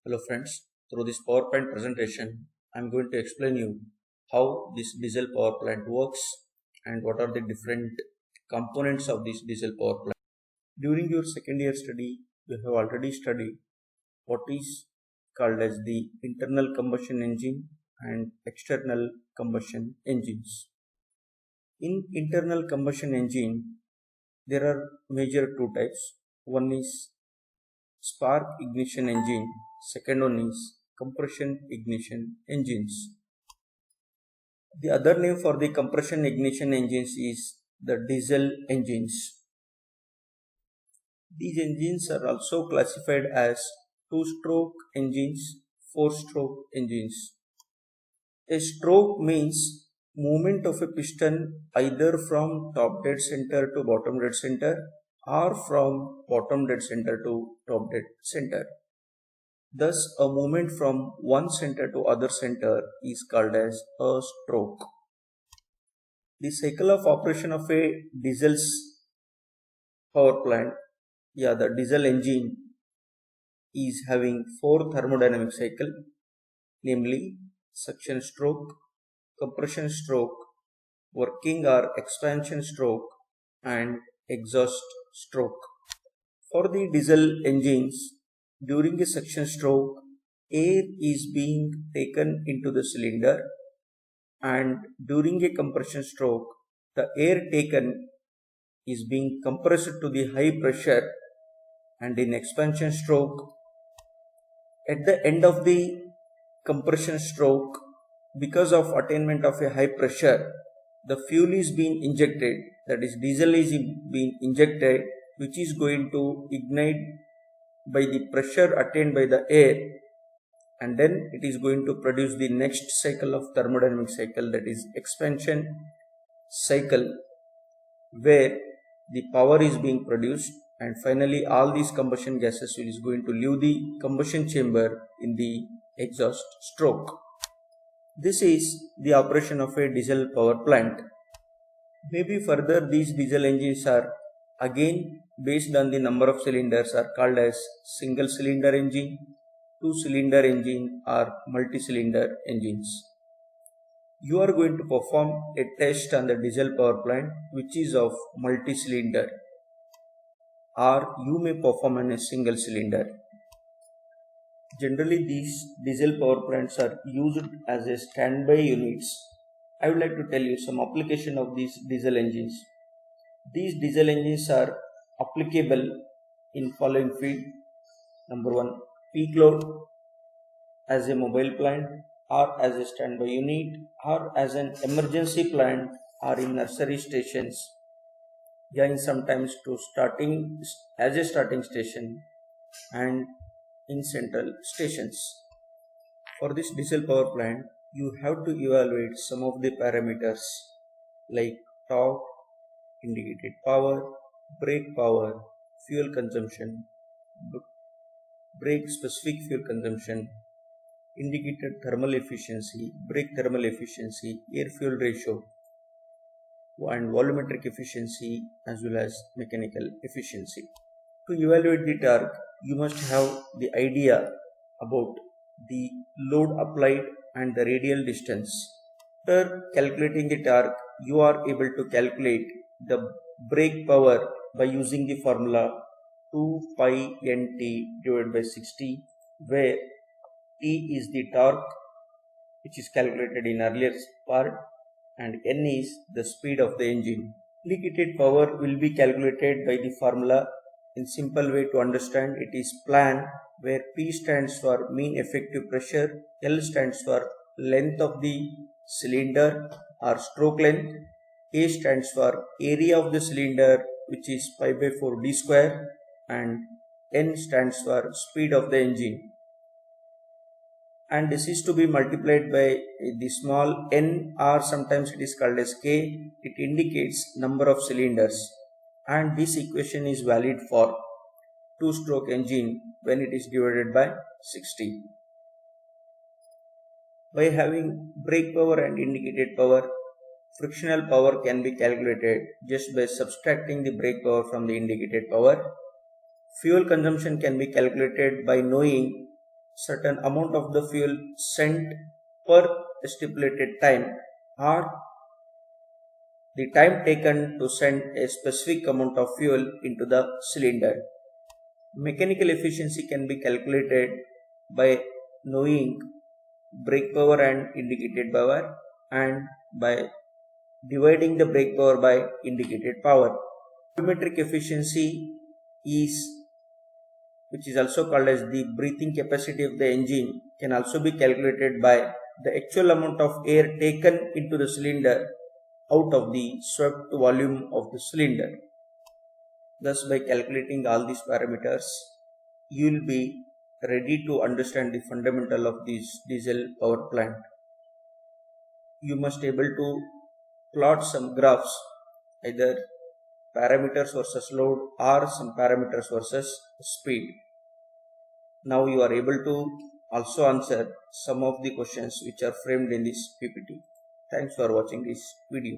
Hello friends, through this PowerPoint presentation, I am going to explain you how this diesel power plant works and what are the different components of this diesel power plant. During your second year study, you have already studied what is called as the internal combustion engine and external combustion engines. In internal combustion engine, there are major two types. One is spark ignition engine, second one is compression ignition engines. The other name for the compression ignition engines is the diesel engines. These engines are also classified as two-stroke engines, four-stroke engines. A stroke means movement of a piston either from top dead center to bottom dead center or from bottom dead center to top dead center. Thus, a movement from one center to other center is called as a stroke. The cycle of operation of a diesel power plant, the diesel engine is having four thermodynamic cycle, namely suction stroke, compression stroke, working or expansion stroke, and exhaust stroke. For the diesel engines, during a suction stroke, air is being taken into the cylinder, and during a compression stroke, the air taken is being compressed to the high pressure, and in expansion stroke, at the end of the compression stroke, because of attainment of a high pressure, the fuel is being injected, that is diesel is being injected, which is going to ignite by the pressure attained by the air, and then it is going to produce the next cycle of thermodynamic cycle, that is expansion cycle, where the power is being produced, and finally all these combustion gases is going to leave the combustion chamber in the exhaust stroke. This is the operation of a diesel power plant. Maybe further these diesel engines are again based on the number of cylinders are called as single cylinder engine, two cylinder engine, or multi-cylinder engines. You are going to perform a test on the diesel power plant which is of multi-cylinder, or you may perform on a single cylinder. Generally, these diesel power plants are used as a standby units. I would like to tell you some application of these diesel engines. These diesel engines are applicable in following field. Number one, peak load as a mobile plant or as a standby unit or as an emergency plant or in nursery stations. In sometimes to starting as a starting station and in central stations. For this diesel power plant, you have to evaluate some of the parameters like torque, indicated power, brake power, fuel consumption, brake specific fuel consumption, indicated thermal efficiency, brake thermal efficiency, air fuel ratio, and volumetric efficiency as well as mechanical efficiency. To evaluate the torque, you must have the idea about the load applied and the radial distance. After calculating the torque, you are able to calculate the brake power by using the formula 2 pi nt divided by 60, where T is the torque which is calculated in earlier part and N is the speed of the engine. Indicated power will be calculated by the formula. In simple way to understand, it is plan, where P stands for mean effective pressure, L stands for length of the cylinder or stroke length, A stands for area of the cylinder which is pi by 4 d square, and N stands for speed of the engine. And this is to be multiplied by the small n, or sometimes it is called as k. It indicates number of cylinders, and this equation is valid for two-stroke engine when it is divided by 60. By having brake power and indicated power, frictional power can be calculated just by subtracting the brake power from the indicated power. Fuel consumption can be calculated by knowing certain amount of the fuel sent per stipulated time, or the time taken to send a specific amount of fuel into the cylinder. Mechanical efficiency can be calculated by knowing brake power and indicated power, and by dividing the brake power by indicated power. Volumetric efficiency is, which is also called as the breathing capacity of the engine, can also be calculated by the actual amount of air taken into the cylinder out of the swept volume of the cylinder. Thus, by calculating all these parameters, you will be ready to understand the fundamental of this diesel power plant. You must able to plot some graphs, either parameters versus load or some parameters versus speed. Now you are able to also answer some of the questions which are framed in this PPT. Thanks for watching this video.